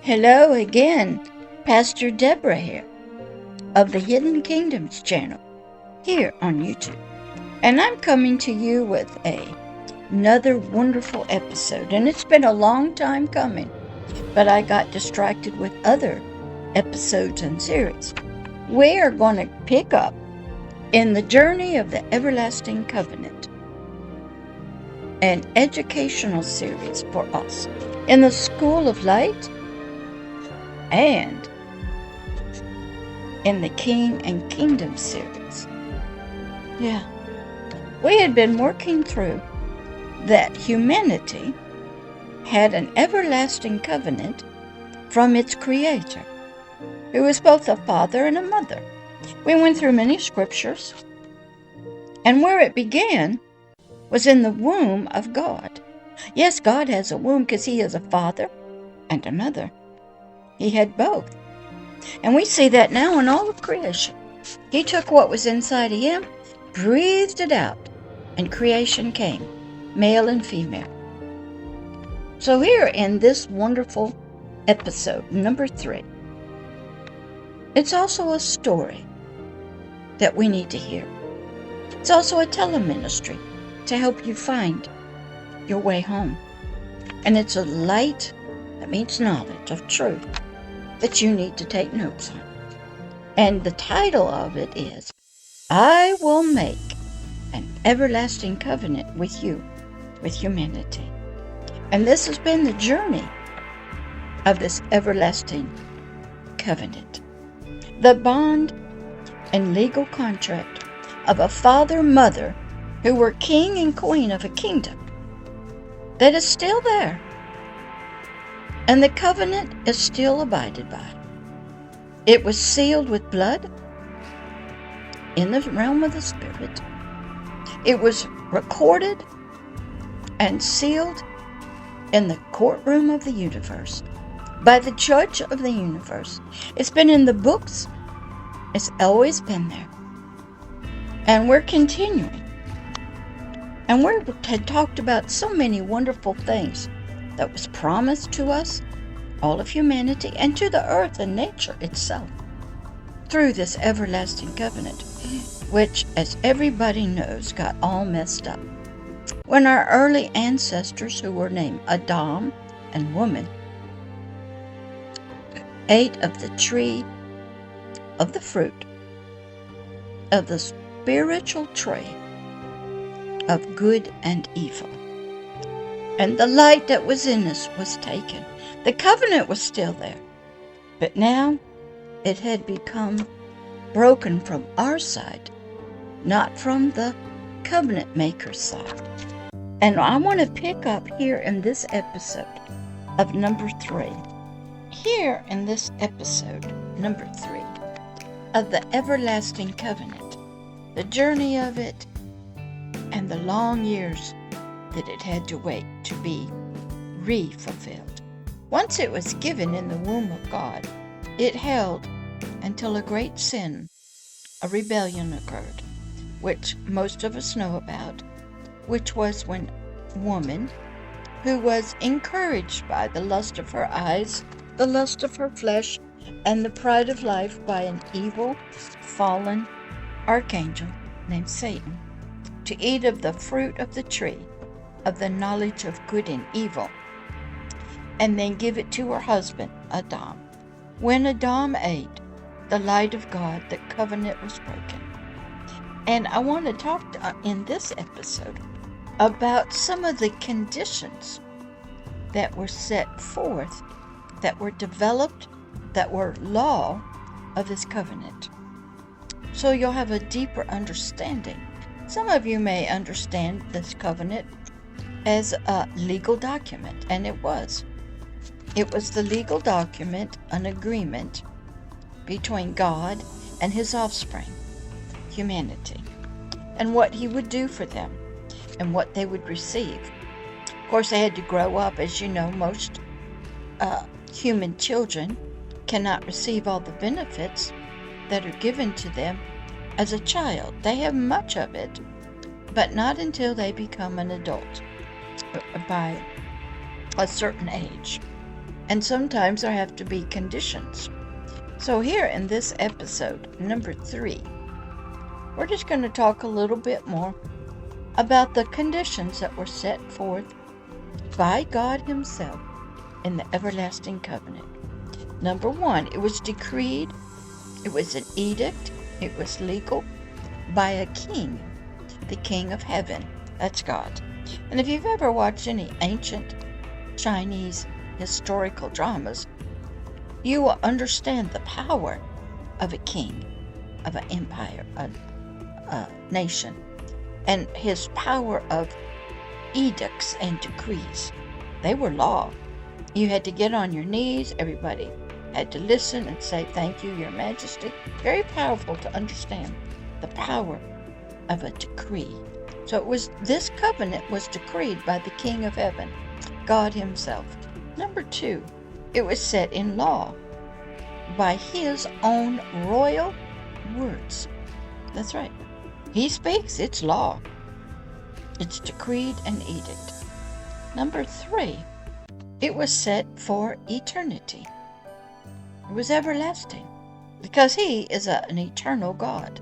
Hello again, Pastor Deborah here of the Hidden Kingdoms channel here on YouTube. And I'm coming to you with another wonderful episode. And it's been a long time coming, but I got distracted with other episodes and series. We are going to pick up in the journey of the everlasting covenant, an educational series for us in the School of Light and in the King and Kingdom series. Yeah. We had been working through that humanity had an everlasting covenant from its creator, who is both a father and a mother. We went through many scriptures, and where it began was in the womb of God. Yes, God has a womb because he is a father and a mother. He had both. And we see that now in all of creation. He took what was inside of him, breathed it out, and creation came, male and female. So here in this wonderful episode, number 3, it's also a story that we need to hear. It's also a teleministry to help you find your way home. And it's a light, that means knowledge of truth, that you need to take notes on. And the title of it is, I Will Make an Everlasting Covenant with You, with humanity. And this has been the journey of this everlasting covenant. The bond and legal contract of a father-mother who were king and queen of a kingdom that is still there. And the covenant is still abided by. It was sealed with blood in the realm of the Spirit. It was recorded and sealed in the courtroom of the universe by the judge of the universe. It's been in the books. It's always been there. And we're continuing. And we had talked about so many wonderful things that was promised to us, all of humanity, and to the earth and nature itself through this everlasting covenant, which, as everybody knows, got all messed up when our early ancestors, who were named Adam and woman, ate of the tree of the fruit of the spiritual tree of good and evil. And the light that was in us was taken. The covenant was still there, but now it had become broken from our side, not from the covenant maker's side. And I want to pick up here in this episode of number 3. Here in this episode, number 3, of the everlasting covenant, the journey of it, and the long years that it had to wait to be re-fulfilled. Once it was given in the womb of God, it held until a great sin, a rebellion occurred, which most of us know about, which was when woman, who was encouraged by the lust of her eyes, the lust of her flesh, and the pride of life by an evil, fallen archangel named Satan, to eat of the fruit of the tree of the knowledge of good and evil, and then give it to her husband, Adam. When Adam ate the light of God, the covenant was broken. And I want to talk in this episode about some of the conditions that were set forth, that were developed, that were law of this covenant. So you'll have a deeper understanding. Some of you may understand this covenant as a legal document, and it was. It was the legal document, an agreement between God and his offspring, humanity, and what he would do for them and what they would receive. Of course, they had to grow up. As you know, most human children cannot receive all the benefits that are given to them as a child. They have much of it, but not until they become an adult by a certain age. And sometimes there have to be conditions. So here in this episode, number 3, we're just going to talk a little bit more about the conditions that were set forth by God Himself in the everlasting covenant. Number 1, it was decreed, it was an edict, it was legal by a king, the King of Heaven. That's God. And if you've ever watched any ancient Chinese historical dramas, you will understand the power of a king, of an empire, a nation, and his power of edicts and decrees. They were law. You had to get on your knees. Everybody had to listen and say, "Thank you, Your Majesty." Very powerful to understand the power of a decree. So this covenant was decreed by the King of Heaven, God Himself. Number 2, it was set in law by His own royal words. That's right. He speaks, it's law. It's decreed and edict. Number 3, it was set for eternity. It was everlasting because He is an eternal God.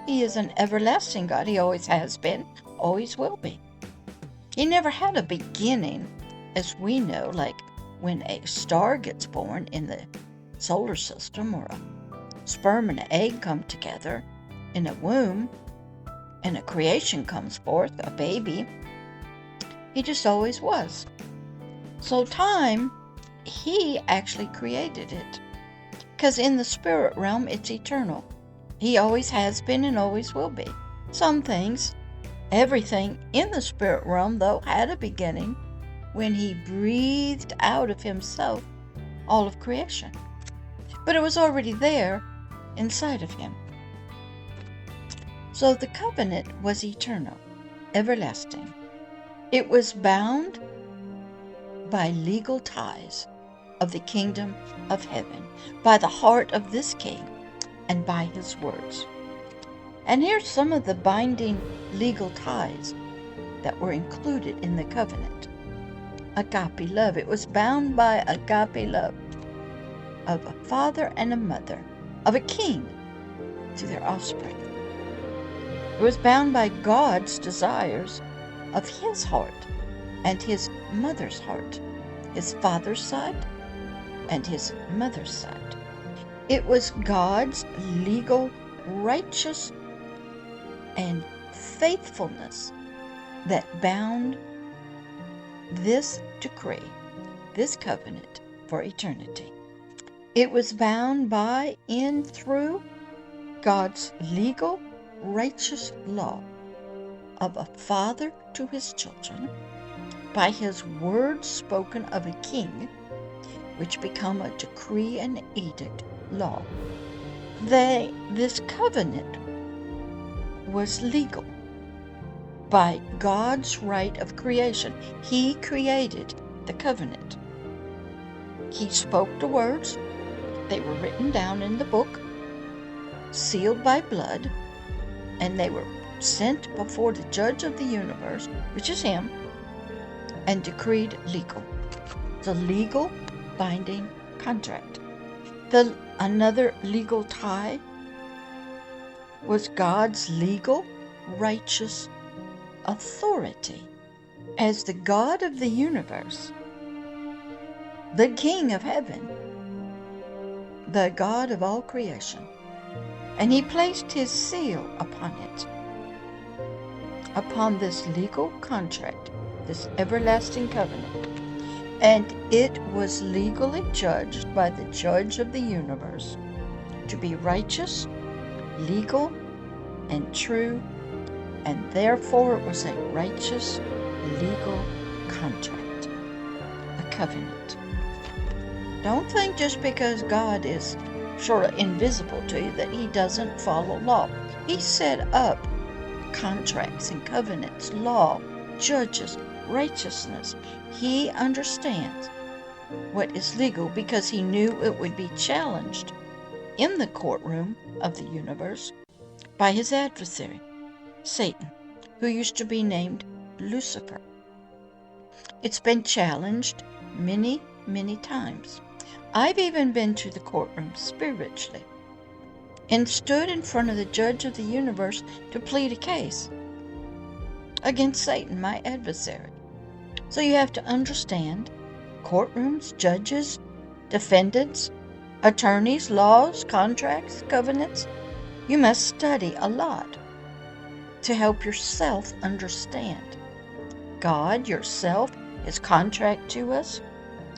He is an everlasting God. He always has been, always will be. He never had a beginning, as we know, like when a star gets born in the solar system, or a sperm and an egg come together in a womb and a creation comes forth, a baby. He just always was. So time, He actually created it, because in the spirit realm it's eternal. He always has been and always will be. Some things, everything in the spirit realm, though, had a beginning when He breathed out of Himself all of creation. But it was already there inside of Him. So the covenant was eternal, everlasting. It was bound by legal ties of the kingdom of heaven, by the heart of this king, and by His words. And here's some of the binding legal ties that were included in the covenant. Agape love. It was bound by agape love of a father and a mother, of a king to their offspring. It was bound by God's desires of His heart and His mother's heart, His father's side and His mother's side. It was God's legal, righteous, and faithfulness that bound this decree, this covenant, for eternity. It was bound by, in, through God's legal, righteous law of a father to his children, by His word spoken of a king, which become a decree and edict law. This covenant was legal by God's right of creation. He created the covenant. He spoke the words. They were written down in the book, sealed by blood, and they were sent before the judge of the universe, which is Him, and decreed legal. It's a legal binding contract. Another legal tie was God's legal, righteous authority as the God of the universe, the King of Heaven, the God of all creation. And He placed His seal upon it, upon this legal contract, this everlasting covenant. And it was legally judged by the judge of the universe to be righteous, legal, and true, and therefore it was a righteous, legal contract, a covenant. Don't think just because God is sort of invisible to you that He doesn't follow law. He set up contracts and covenants, law, judges, righteousness. He understands what is legal because He knew it would be challenged in the courtroom of the universe by His adversary, Satan, who used to be named Lucifer. It's been challenged many, many times. I've even been to the courtroom spiritually and stood in front of the judge of the universe to plead a case against Satan, my adversary. So you have to understand courtrooms, judges, defendants, attorneys, laws, contracts, covenants. You must study a lot to help yourself understand God, yourself, His contract to us.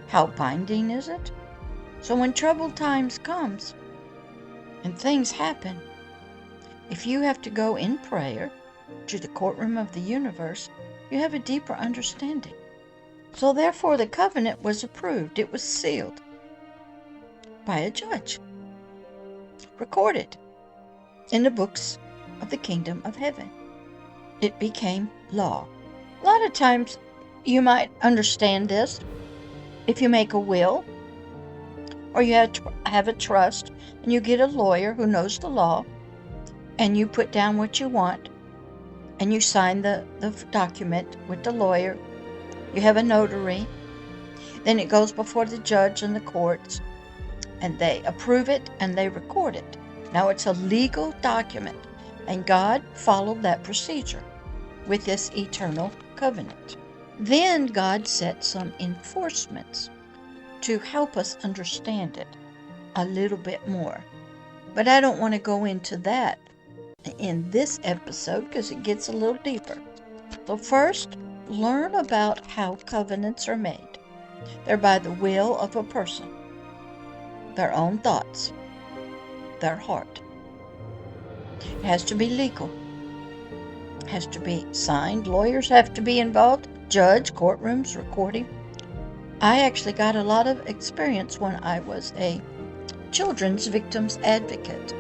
How binding is it? So when troubled times comes and things happen, if you have to go in prayer to the courtroom of the universe, you have a deeper understanding. So therefore the covenant was approved. It was sealed by a judge, recorded in the books of the kingdom of heaven. It became law. A lot of times you might understand this if you make a will, or you have a trust, and you get a lawyer who knows the law, and you put down what you want, and you sign the document with the lawyer. You have a notary. Then it goes before the judge and the courts, and they approve it and they record it. Now it's a legal document, and God followed that procedure with this eternal covenant. Then God set some enforcements to help us understand it a little bit more. But I don't want to go into that in this episode because it gets a little deeper. So first, learn about how covenants are made. They're by the will of a person, their own thoughts, their heart. It has to be legal. It has to be signed. Lawyers have to be involved. Judge, courtrooms, recording. I actually got a lot of experience when I was a children's victims advocate,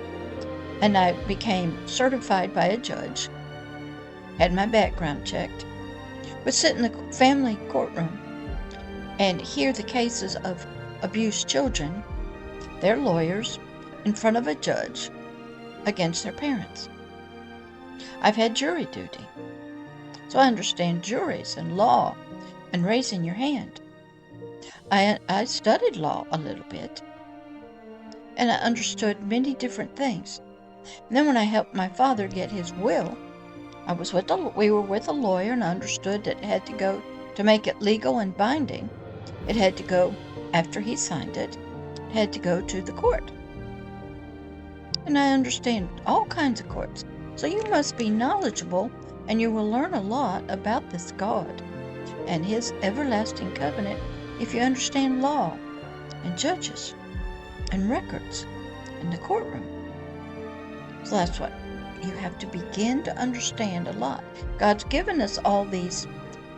and I became certified by a judge, had my background checked, would sit in the family courtroom and hear the cases of abused children, their lawyers, in front of a judge against their parents. I've had jury duty, so I understand juries and law and raising your hand. I studied law a little bit, and I understood many different things. And then when I helped my father get his will, we were with a lawyer, and I understood that it had to go, to make it legal and binding, it had to go, after he signed it, it had to go to the court. And I understand all kinds of courts. So you must be knowledgeable, and you will learn a lot about this God and His everlasting covenant if you understand law and judges and records in the courtroom. So that's what you have to begin to understand a lot. God's given us all these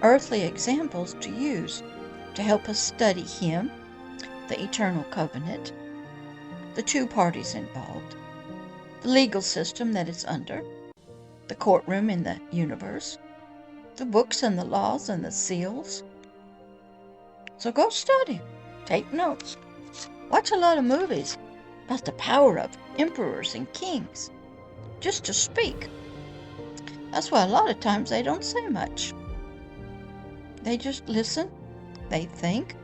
earthly examples to use to help us study Him, the eternal covenant, the two parties involved, the legal system that it's under, the courtroom in the universe, the books and the laws and the seals. So go study, take notes, watch a lot of movies about the power of emperors and kings, just to speak. That's why a lot of times they don't say much. They just listen, they think,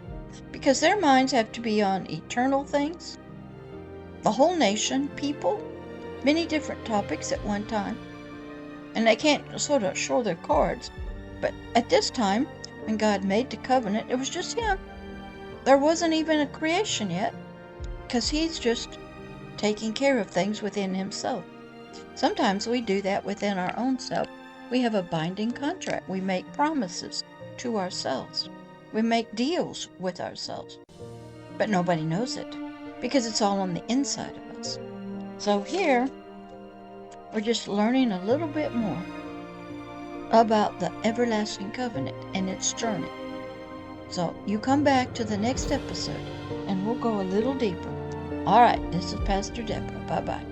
because their minds have to be on eternal things, the whole nation, people, many different topics at one time, and they can't sort of show their cards. But at this time, when God made the covenant, it was just Him. There wasn't even a creation yet, because He's just taking care of things within Himself. Sometimes we do that within our own self. We have a binding contract. We make promises to ourselves. We make deals with ourselves. But nobody knows it, because it's all on the inside of us. So here, we're just learning a little bit more about the everlasting covenant and its journey. So you come back to the next episode and we'll go a little deeper. All right, this is Pastor Deborah. Bye-bye.